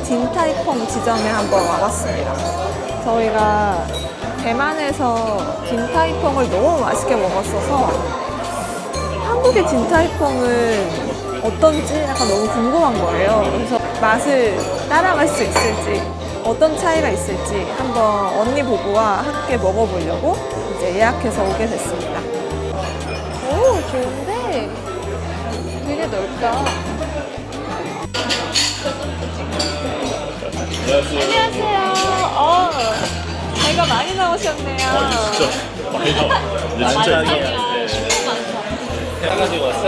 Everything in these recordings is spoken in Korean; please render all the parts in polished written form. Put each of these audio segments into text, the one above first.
딘타이펑 지점에 한번 와봤습니다. 저희가 대만에서 딘타이펑을 너무 맛있게 먹었어서 한국의 딘타이펑은 어떤지 약간 너무 궁금한 거예요. 그래서 맛을 따라갈 수 있을지, 어떤 차이가 있을지 한번 언니 부부와 함께 먹어보려고 이제 예약해서 오게 됐습니다. 오, 좋은데? 되게 넓다. 안녕하세요. 배가 많이 나오셨네요. 진짜 많이 나와. 근데 진짜 이거 해가지고 왔어?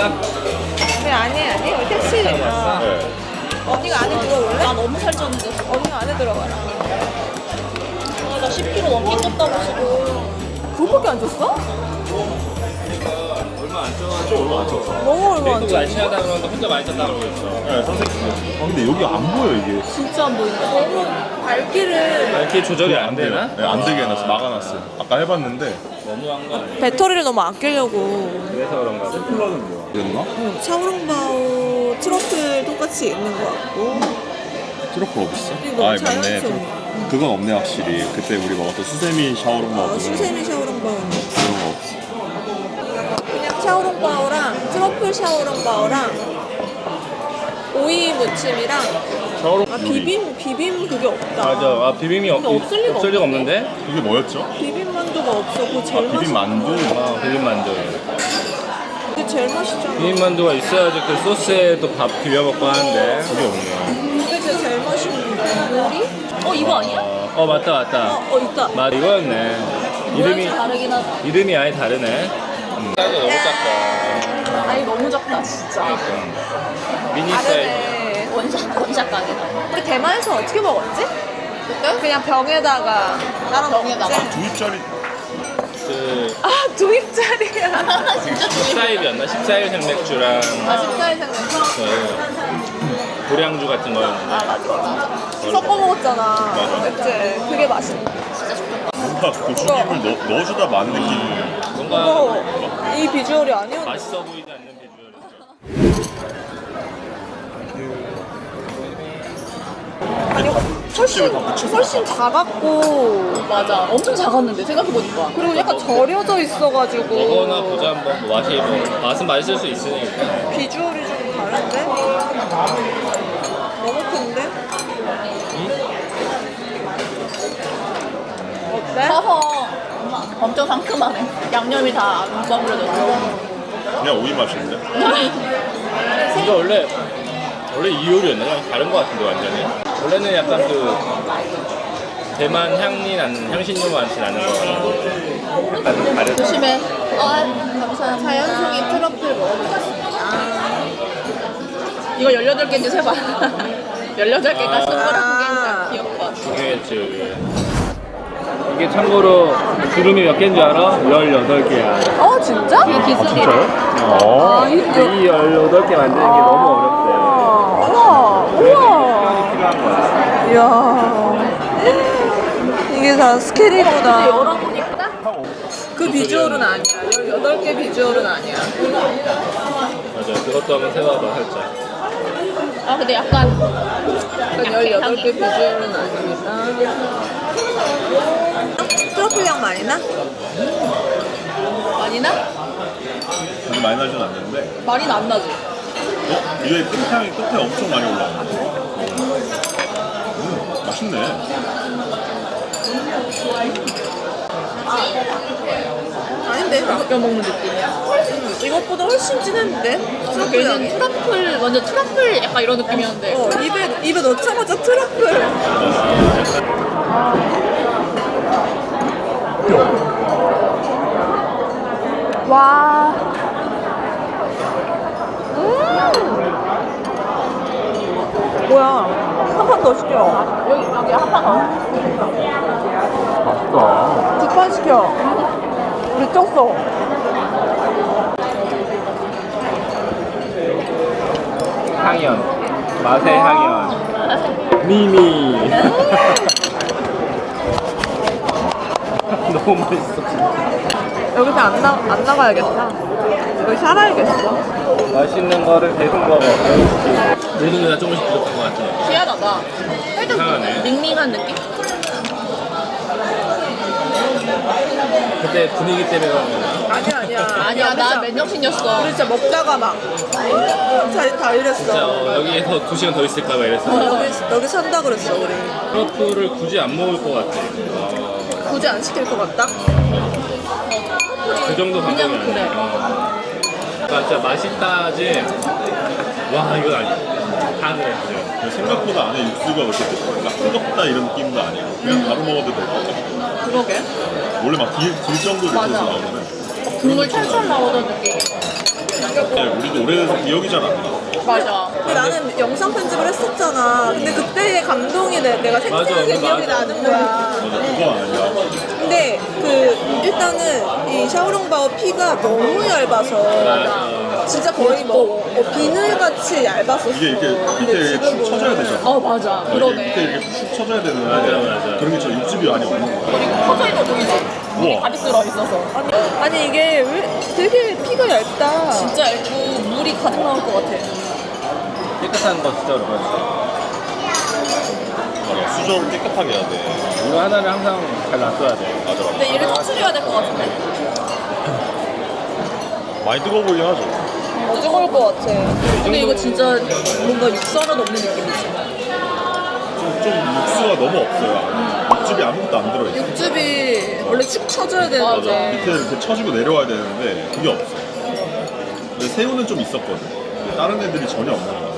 네, 아니에요. 택시니까. 네. 언니가 안에 들어올래? 나 너무 살쪘는데. 언니가 안에 들어가라. 나 10kg 넘게 쪘다고 지금. 그거밖에 안 줬어? 얼마 안 쪄가지고 얼마 안 쳤어. 너무 얼마 안 또 줬어. 날씬하다 그러는데 혼자 많이 쪘다 그러고 있어. 네, 선생님. 근데 여기 안 보여 이게. 진짜 안 보인다. 너무 발길을 이렇게 조절이 안 되나? 네, 안 되게 해놨어. 막아놨어요. 아까 해봤는데. 너무한 거 아니야? 배터리를 너무 아끼려고. 그래서 그런가 봐. 콜라는 뭐야? 그랬나? 샤오롱바오 트러플 똑같이 있는 것 같고. 트러플 어딨어? 이거 맞네. 자연스러워. 그건 없네 확실히. 그때 우리 먹었던 수세미 샤오롱바오. 수세미 샤오롱바오는 그런 거 없어. 그냥 샤오롱바오랑 트러플 샤오롱바오랑 오이 무침이랑 비빔 그게 없다. 맞아. 아, 비빔이 없을 리가 없을 리가 없는데? 그게 뭐였죠? 비빔 만두가 없어. 그거 제일 비빔 만두. 아, 비빔만두. 그게 제일 맛있잖아. 비빔만두가 있어야지 그 소스에 또 밥 비벼 먹고 하는데. 그게 없네. 그게 제일 맛있는데. 요리? 이거 아니야? 맞다. 있다. 맞 이거였네. 이름이 다르긴 하다. 이름이 아예 다르네. 사이즈 너무 작다. 아니 너무 작다 진짜. 미니 사이즈. 다르네. 원샷 가게다. 우리 대만에서 어떻게 먹었지? 그냥 병에다가 따로 병에다가. 먹었지? 두 입짜리. 그 두 입짜리야. 진짜 14일이었나? 14일 생맥주랑 14일 생맥. 그 고량주 같은 거였는데. 섞어 먹었잖아. 그치? 그게 맛있네. 뭔가 고추김을 넣어주다 만 느낌. 뭔가 이 비주얼이 아니었네. 맛있어 보이지 않는 비주얼이죠. 아니, 훨씬 작았고. 맞아. 엄청 작았는데 생각해보니까. 그리고 약간 절여져 있어가지고. 먹어나 보자 한번 뭐 맛은 맛있을 수 있으니까. 비주얼이 좀 다른데? 너무 큰데? 어때? 커서 엄청 상큼하네. 양념이 다 안 버무려졌어. 그냥 오이 맛인데. 근데 원래 이 요리였나? 그냥 다른 거 같은데 완전히. 원래는 약간 그 대만 향신료 맛이 나는 거 같고 약간 다른. 조심해. 감사합니다. 자연송이 트러플 먹어보겠습니다. 이거 18개인지 세봐. 18개가 동그란 게 귀엽다. 중요했지 여기. 이게 참고로 주름이 몇 개인 줄 알아? 18개야. 진짜? 이게 기술이래. 진짜요? 이 18개 만드는 게 너무 어렵대. 우와. 시간이 필요한 거야. 이야. 이게 다 스케일이구나. 열어보니까 그 비주얼은 아니야. 18개 비주얼은 아니야. 맞아. 그것도 한번 세봐봐 살짝. 근데 약간 18개 비주얼은 아닙니다. 트러플 향 많이 나? 많이 나? 근데 많이 나진 않는데. 많이 안 나지? 이게 끝향이 끝에 엄청 많이 올라와. 맛있네. 아닌데? 뼈 먹는 느낌이야. 이것보다 훨씬 진했는데? 트러플 얘는 향이? 트러플, 완전 트러플 약간 이런 느낌이었는데. 입에 넣자마자 트러플. 와. 뭐야? 한 판 더 시켜. 여기 한 판 더. 맛있다. 두 판 시켜. 우리 쪘어. 향연. 맛의 향연. 미미. 너무 맛있어. 여기서 안 나가야겠다. 여기 살아야겠어. 맛있는 거를 계속 먹어. 모든 게 다 조금씩 부족한 것 같아. 희한하다. 살짝 이상하네. 밍밍한 느낌? 그때 분위기 때문에 그런 건가? 아니야. 아니야, 나 진짜- 맨정신이었어. 우리 진짜 먹다가 막 다 이랬어. 진짜 여기에서 2시간 더 있을까 봐 이랬어. 여기 산다 그랬어 우리. 트러플을 굳이 안 먹을 것 같아. 굳이 안 시킬 것 같다. 그 정도 감동이 그냥 그래. 아니야. 그러니까 진짜 맛있다지. 와 이건 아니야. 다 그래 진짜. 생각보다 안에 육수가 그렇게 막 뜨겁다 이런 느낌도 아니야. 그냥 바로 먹어도 될 것 같아. 그러게. 원래 막 길 정도 이렇게 맞아. 나오면 국물 찰찰 나오던 느낌. 우리도 오래돼서 기억이 잘 안 나. 맞아. 근데 나는 영상 편집을 했었잖아. 근데 그때의 감동이 내가 맞아, 생생하게 맞아. 기억이 나는 거야. 맞아, 그거 아니야. 근데 일단은 이 샤오롱바오 피가 너무 얇아서 진짜 거의 뭐 비늘같이 얇았었어. 이게 이렇게 밑에 근데 이렇게 축 쳐져야 되잖아. 어, 맞아. 이게 밑에 그러네. 이렇게 축 쳐져야 되는데 맞아. 그런 게 저 육즙이 많이 없는 거야. 그리고 커져있는 거 보이지? 우와. 가득 들어있어서. 아니 이게 왜 되게 피가 얇다. 진짜 얇고 물이 가득 나올 것 같아. 깨끗한 거 진짜 어려워. 맞아, 수저를 깨끗하게 해야 돼. 물 하나를 항상 잘 놔둬야 돼. 맞아. 근데 얘를 터트려야 될 것 같은데? 많이 뜨거워 보이긴 하죠. 뜨거울 것 같아. 근데 이거 진짜 뭔가 육수 하나도 없는 느낌이지. 좀 육수가 너무 없어요. 육즙이 아무것도 안 들어있어. 육즙이 원래 축 쳐져야 맞아. 되는데 밑에 이렇게 쳐지고 내려와야 되는데 그게 없어. 근데 새우는 좀 있었거든. 근데 다른 애들이 전혀 없는 거야.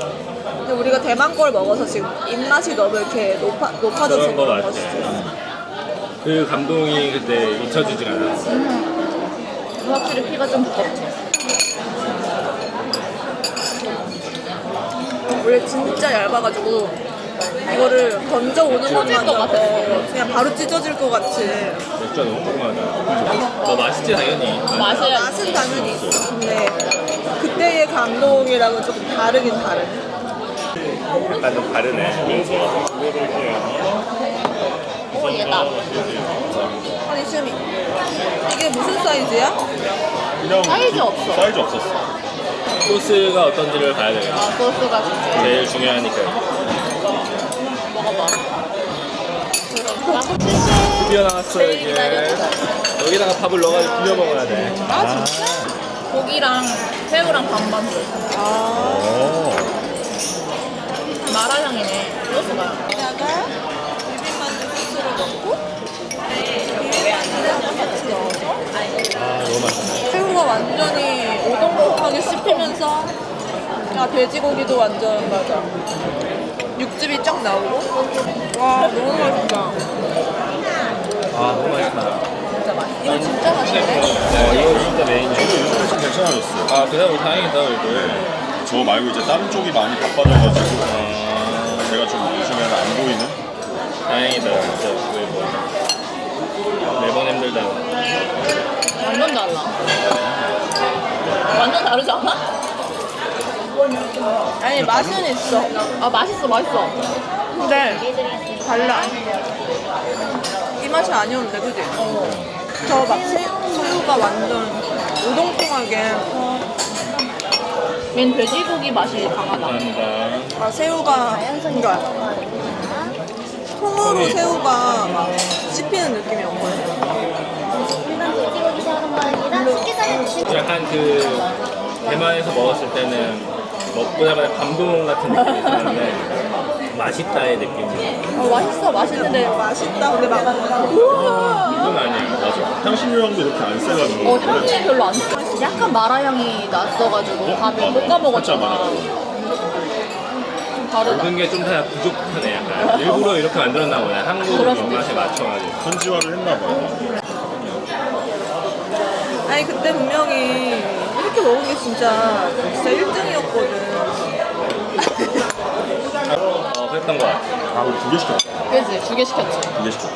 근데 우리가 대만 걸 먹어서 지금 입맛이 너무 이렇게 높아져서 그런 거 그런 맞지. 거지. 그 감동이 그때 잊혀지지가 않았어. 확실히 피가 좀 두껍지. 원래 진짜 얇아가지고 이거를 던져 오는 찢어질 것만 것 같아. 그냥 바로 찢어질 것 같이. 맥주가 너무 조그마하다. 너 맛있지 당연히. 맛은 맛은 당연히 있어. 근데 그때의 감동이랑은 조금 다르긴 다르네. 약간 좀 다르네. 오, 얘다. 아니 지금 이게 무슨 사이즈야? 그냥 사이즈 없어. 사이즈 없었어. 소스가 어떤지를 봐야 되겠다. 아, 소스가 진짜. 제일 중요하니까. 먹어봐. 드디어 나왔어 제일 이게. 기다렸다. 여기다가 밥을 넣어가지고 비벼 먹어야 돼. 아, 진짜? 고기랑 새우랑 반반 줘. 오. 마라향이네. 소스가. 여기다가 비빔만두 소스를 넣고 비빔만두랑 같이 넣어서 아 너무 맛있네. 새우가 완전히 오동통하게 씹히면서 돼지고기도 완전 맞아. 육즙이 쫙 나오고 와 너무 맛있다. 아 너무 맛있다. 진짜 맛있어. 이거 진짜 맛있네. 이거 진짜 메인이야. 요즘에 좀 괜찮아졌어요. 아 그래 우리 다행이다 그래도. 저 말고 이제 다른 쪽이 많이 바빠져가지고 제가 좀 요즘에는 안 보이는. 다행이다 진짜. 매번 힘들다. 완전 달라. 완전 다르지 않아? 아니 맛은 있어. 아, 맛있어, 맛있어. 근데 달라. 이 맛이 아니었는데 그지? 저 막 새우가 완전 오동통하게 얜 돼지고기 맛이 강하다. 감사합니다. 새우가 그러니까 통으로 새우가 막 씹히는 느낌이었거든. 약간 그 대만에서 먹었을 때는 먹보다 감동 같은 느낌이 있었는데 맛있다의 느낌. 맛있어 맛있는데 맛있다 근데 막 우와 이건 아니에요. 맞아. 향신료향도 이렇게 안 세가지고. 향이 별로 안 나. 약간 마라향이 났어가지고 밥을 못 살짝 까먹었잖아. 많아. 좀 다르다. 모든 게 좀 다 부족하네 약간. 일부러 이렇게 만들었나 보네. 한국 그럴 수도 입맛에 맞춰가지고. 현지화를 했나봐요. 아니 그때 분명히 이렇게 먹은 게 진짜 1등이었거든. 그랬던 것 같아. 아, 우리 2개 시켰어. 그지? 2개 시켰지. 2개 시켰어.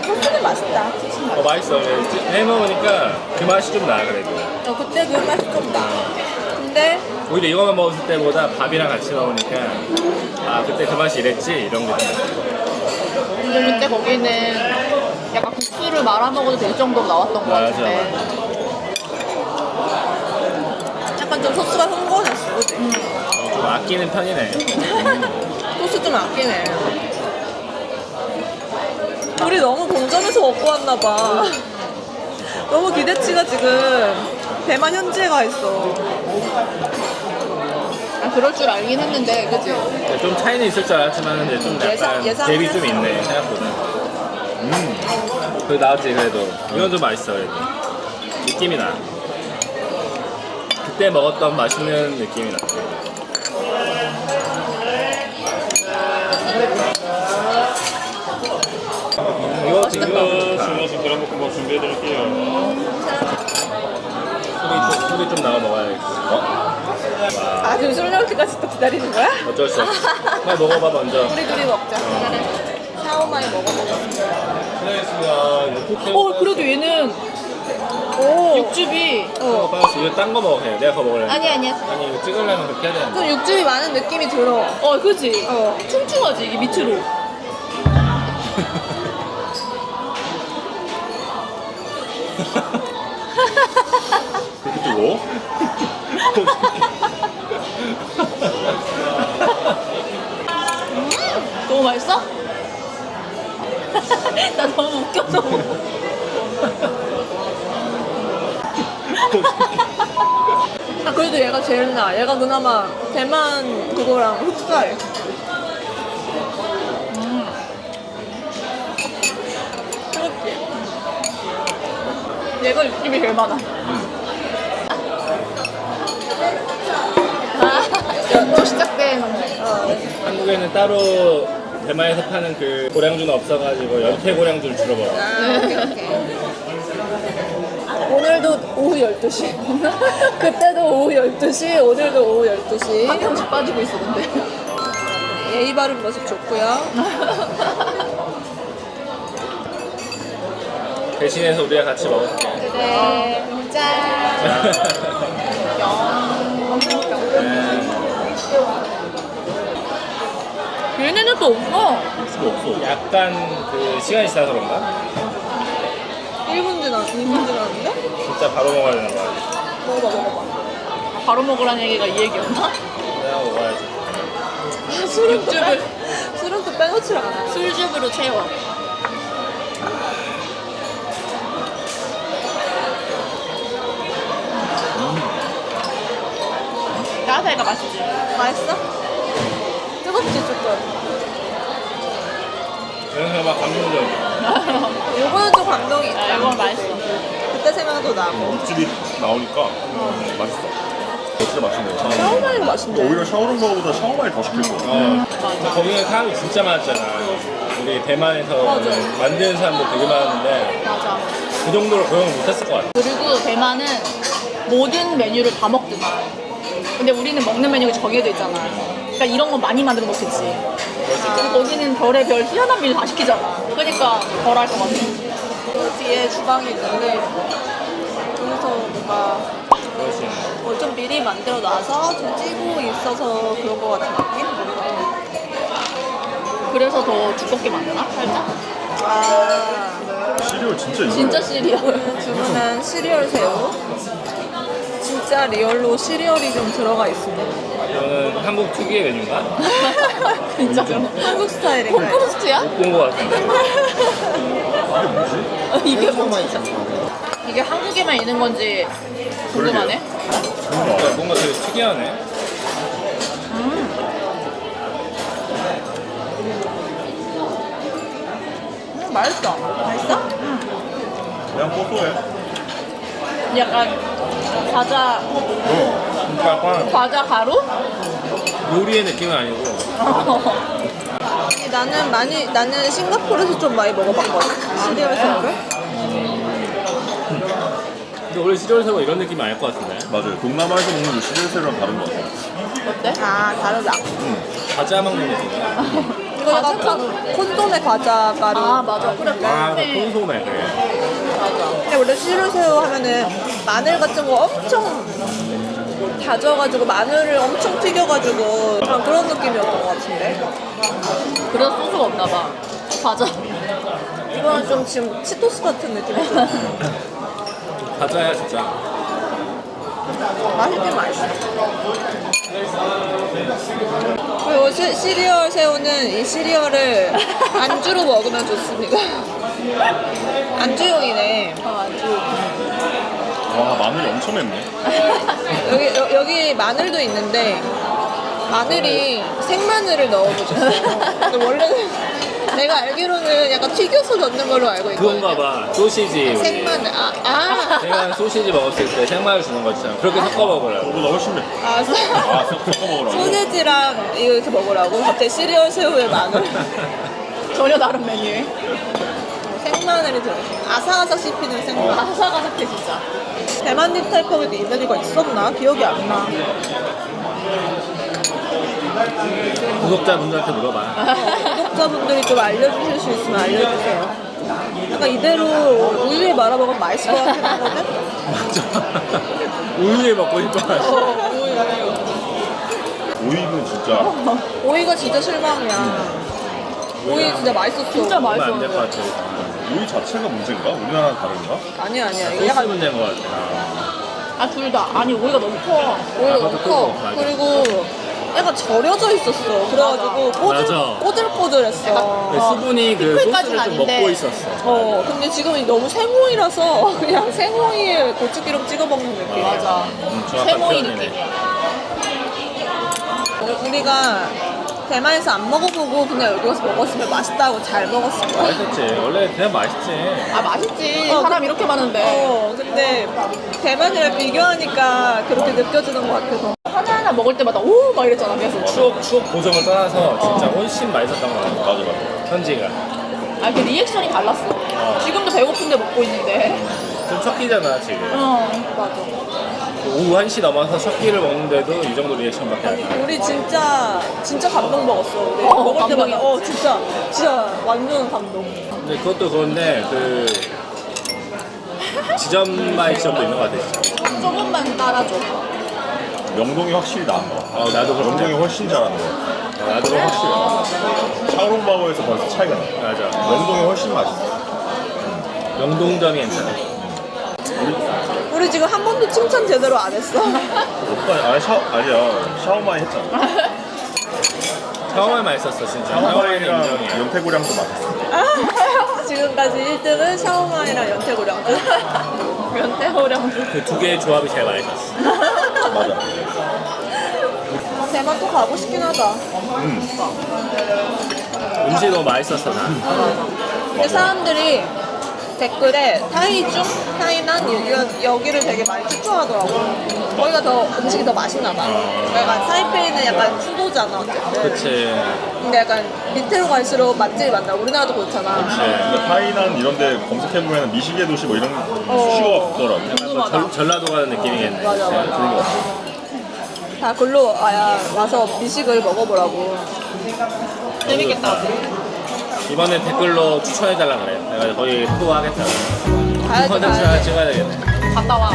소스는 맛있다. 맛있어. 해 먹으니까 그 맛이 좀 나 그래도. 그때 그 맛이 좀 나. 근데 오히려 이거만 먹었을 때보다 밥이랑 같이 먹으니까 아 그때 그 맛이 이랬지 이런 게 좀 나. 근데 그때 거기는 약간 국수를 말아 먹어도 될 정도로 나왔던 것 맞아, 같은데. 약간 좀 소스가 흥건했어. 그치? 좀 아끼는 편이네. 소스 좀 아끼네. 우리 너무 본점에서 먹고 왔나봐. 너무 기대치가 지금 대만 현지에 가 있어. 아, 그럴 줄 알긴 했는데, 그치? 좀 차이는 있을 줄 알았지만 이제 좀 약간 예상은 갭이 좀 했어. 있네 생각보다. 그래도 나왔지 그래도. 이건 좀 맛있어 그래도. 느낌이 나. 그때 먹었던 맛있는 느낌이 나. 이거 주문하신 계란볶음밥 준비해드릴게요. 술이 좀 나가 먹어야겠어. 아, 지금 술 나올 때까지 또 기다리는 거야? 어쩔 수 없어. 빨리 먹어봐 먼저. 우리 둘이 먹자. 샤오마이 먹어보자. 실례했습니다. 그래도 얘는 오. 육즙이. 빠졌어. 이거 딴 거 먹어 그냥. 내가 그거 먹을래. 아니야. 아니 이거 찍으려면 그렇게 해야 되는데. 좀 육즙이 많은 느낌이 들어. 그치? 퉁퉁하지, 이게 밑으로. 그렇게 뜨거워? 너무 맛있어? 나 너무 웃겨서. 아, 그래도 얘가 제일 나아. 얘가 그나마 대만 그거랑 흡사해. 그렇지. 얘가 육즙이 제일 많아. 또 시작된. 한국에는 따로 대만에서 파는 그 고량주는 없어가지고 연태 고량주를 주로 먹어. 아, 오케이. 오늘도 오후 12시. 그때도 오후 12시, 오늘도 오후 12시. 한 명씩 빠지고 있어, 근데. 예의 바른 모습 좋고요. 대신해서 우리가 같이 먹을게. 네, 짠. 얘네는 또 없어. 수가 없어. 약간 그 시간이 지나서 그런가? 1분 지났, 2분 지났는데? 진짜 바로 먹어야 되나 봐. 먹어봐. 바로 먹으라는 얘기가 이 얘기였나? 내가 먹어야지. 술은 술은 또 빼놓지를 않아. 술즙으로 채워. 따뜻하니까 맛있지. 맛있어? 뜨겁지, 조금. 그래서 막 감동적이야. 요거는 좀 감동이 있다. 이건 맛있어. 그때 생각도 나고. 육즙이 나오니까 맛있어. 진짜 맛있네요. 샤오마이 맛있네. 오히려 샤오롱바보다 샤오마이 더 시킬 거야. 거기는 사람이 진짜 많았잖아. 우리 대만에서 만드는 사람도 되게 많았는데 맞아. 그 정도로 고용을 못했을 것 같아. 그리고 대만은 모든 메뉴를 다 먹든. 근데 우리는 먹는 메뉴가 정해져 있잖아. 그러니까 이런 거 많이 만들어 놓겠지. 근데 거기는 별의 별 희한한 메뉴 다 시키잖아. 그러니까 덜 할 것 같아. 그 뒤에 주방이 있는데 여기서 뭔가 그렇지. 뭘 좀 미리 만들어 놔서 좀 찌고 있어서 그런 거 같은 느낌? 그래서 더 두껍게 만드나? 살짝? 아, 시리얼 진짜 이거야. 진짜 시리얼. 주문한 시리얼 새우. 진짜 리얼로 시리얼이 좀 들어가 있습니다. 이거는 한국 특유의 메뉴인가? 진짜로. 한국 스타일인가요? 콩크루스트야? 본 것 같은데. 이게 뭐지? 이게 한국에만 있는 건지 궁금하네. 뭔가 되게 특이하네. 맛있어. 맛있어? 그냥 고소해. 약간 과자 진짜 약간 과자 가루? 요리의 느낌은 아니고 나는 싱가포르에서 좀 많이 먹어봤거든. 시리얼 새우를. 근데 원래 시리얼새우가 이런 느낌이 아닐 것 같은데. 맞아요. 동남아에서 먹는 그 시리얼새우랑 다른 거 같아. 어때? 아, 다르다. 과자 먹는 느낌이야. 이거 약간 콘소메 과자 가루. 아 맞아. 그래. 아, 네. 콘소메 그래. 근데 원래 시루새우 하면은 마늘 같은 거 엄청 다져가지고 마늘을 엄청 튀겨가지고 약간 그런 느낌이었던 것 같은데. 그래서 소스가 없나 봐. 과자. 이거는 좀 지금 치토스 같은 느낌이죠. 과자야 진짜. 맛있긴 맛있어. 그리고 시리얼 새우는 이 시리얼을 안주로 먹으면 좋습니다. 안주용이네. 와 마늘이 엄청 맵네. 여기 마늘도 있는데 마늘이 생마늘을 넣어보셨어요. 근데 원래는 내가 알기로는 약간 튀겨서 넣는 걸로 알고 있거든요. 그건가 봐. 소시지. 우리. 생마늘. 내가 소시지 먹었을 때 생마늘 주는 것처럼 그렇게 섞어 먹으라고. 그거보다 훨씬 맵. 아, 섞어 먹으라고. 소세지랑 이거 이렇게 먹으라고. 갑자기 시리얼 새우에 마늘. 전혀 다른 메뉴에. 생마늘이 들어있어. 아삭아삭 씹히는 생마늘. 아삭아삭해 진짜. 대만 딥타이펑에도 이 메뉴가 있었나? 기억이 안 나. 구독자분들한테 물어봐. 구독자분들이 좀 알려주실 수 있으면 알려주세요. 약간 이대로 우유에 말아 먹으면 맛있을 것 같긴 하거든? 맞아. 우유에 먹고 싶어 하시네. 오이는 진짜 오이가 진짜 실망이야. 오이 진짜 맛있었어. 진짜 안될 것 맛있었는데. 같아. 오이 자체가 문제인가? 우리나라랑 다른가? 아니야. 이게 소스 약간 문제인 것 같아. 아 둘 다. 아니 오이가 너무 커. 오이가 아, 너무 그것도 커. 맞아. 그리고 약간 절여져 있었어. 그래가지고 맞아. 꼬들꼬들했어. 그 수분이 그 피클까지는 소스를 좀 아닌데. 먹고 있었어. 근데 지금 너무 생오이라서 그냥 생오이에 고추기름 찍어 먹는 느낌. 맞아. 정확한 세모이 표현이네. 느낌이야. 우리가 대만에서 안 먹어보고 그냥 여기 와서 먹었으면 맛있다고 잘 먹었을 거야. 맛있었지. 원래 그냥 맛있지. 아 맛있지. 사람 이렇게 많은데. 근데 대만이랑 비교하니까 그렇게 느껴지는 것 같아서. 하나하나 먹을 때마다 오 막 이랬잖아 계속. 추억 보정을 떠나서 진짜 훨씬 맛있었던 것 같아. 맞아. 현지가. 아 그 리액션이 달랐어. 지금도 배고픈데 먹고 있는데. 좀 첫 끼잖아 지금. 맞아. 오후 1시 넘어서 첫 끼를 먹는데도 이 정도 리액션밖에 안 나. 우리 진짜 감동 먹었어. 우리 어, 먹을 때마다 감동이야. 진짜 완전 감동. 근데 그것도 그런데 그 지점마의 지점도 있는 것 같아 진짜. 조금만 따라줘. 명동이 확실히 나은 거 같아. 나도 그렇게 명동이 훨씬 잘하는 거 같아. 나도 그렇게 확실히 나아. 샤오롱바오에서 벌써 차이가 나. 맞아. 명동이 훨씬 맛있어. 명동점이 괜찮아. 우리 지금 한 번도 칭찬 제대로 안 했어. 오빠 아니야 샤오마이 했잖아. 샤오마이 맛있었어 진짜. 샤오마이는 샤오마이랑 인정이야. 연태고량도 맛있어. 지금까지 1등은 샤오마이랑 연태고량주. 연태고량주. 그 두 개의 조합이 제일 맛있었어. 맞아. 대만 또 가고 싶긴 하다. 음식 너무 맛있었어 나. 근데 사람들이 댓글에 타이중, 타이난 여기를 되게 많이 추천하더라고. 거기가 더 음식이 더 맛있나 봐. 약간 타이페이는 약간 수도잖아 어쨌든. 그치. 근데 약간 밑으로 갈수록 맛집이 많나. 우리나라도 그렇잖아. 근데 타이난 이런데 검색해보면 미식의 도시 뭐 이런 수식어가 없더라고. 궁금하다. 전라도 가는 느낌이겠네. 맞아. 그런 거 같아. 다 글로 와서 미식을 먹어보라고. 재밌겠다. 이번에 댓글로 추천해달라 그래. 내가 거기 후보하겠다. 가야지, 컨텐츠 하나 가야지. 찍어야 되겠네. 갔다 와.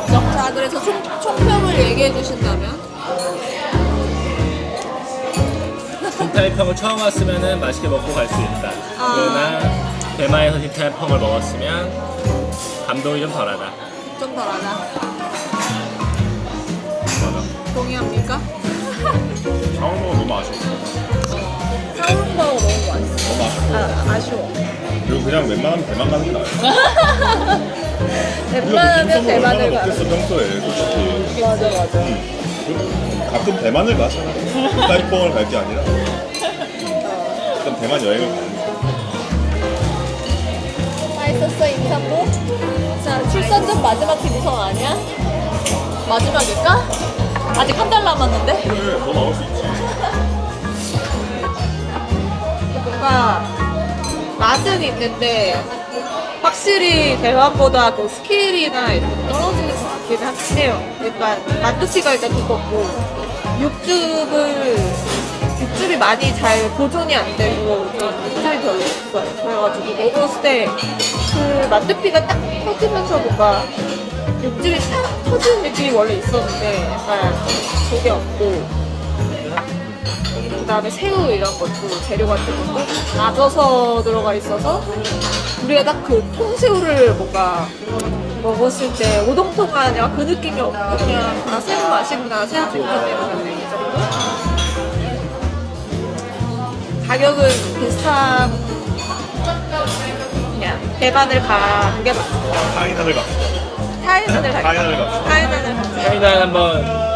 자, 그래서 총평을 얘기해 주신다면? 딘타이펑을 처음 왔으면 맛있게 먹고 갈 수 있다. 그러나 대만에서 딘타이펑을 먹었으면 감동이 좀 덜하다. 좀 덜하다. 동의합니까? 샤오롱바오 너무 아쉬웠어. 샤오롱바오 너무 맛있어. 너무 아쉽고. 아쉬워. 그리고 그냥 웬만하면 대만 가는 게 나아요. 웬만하면 대만을 가. 먹겠어 평소에 솔직히. 맞아. 가끔 대만을 가잖아. 딘타이펑을 갈 게 아니라. 가끔 대만 여행을 가는 거야. 맛있었어, 임산부? 자, 출산전 마지막 김성 아니야? 마지막일까? 아직 한 달 남았는데. 그래, 너 나올 수 있지. 뭔가 맛은 있는데 확실히 대만보다 그 스케일이나 이런 게 떨어지는 것 같긴 해요. 약간 만두피가 일단 두껍고 육즙이 많이 잘 보존이 안 되고 육즙이 별로 없어요. 그래가지고 먹었을 때 그 만두피가 딱 터지면서 뭔가 육즙이 탁 터지는 느낌이 원래 있었는데 약간 그게 없고 그 다음에 새우 이런 것도 재료 같은 것도 다져서 들어가 있어서 우리가 딱 그 통새우를 뭔가 먹었을 때 오동통한 약간 그 느낌이 없고 그냥 아 새우 맛이구나 새우튀김인데 이러면 이 정도? 가격은 비슷한 그냥 대만을 가는 게 맞죠. 타이난을 갑시다. 타이난을 갈까? 타이난을 갑시다. 타이난을 가자. 타이난 한번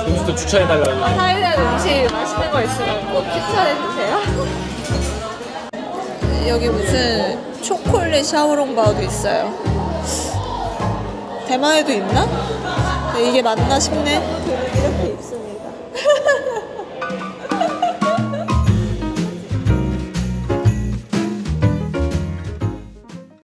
음식도 추천해달라고. 타이난 음식 맛있는 거 있으면 꼭 추천해주세요. 여기 무슨 초콜릿 샤오롱바오도 있어요. 대만에도 있나? 이게 맞나 싶네. 이렇게 있어요.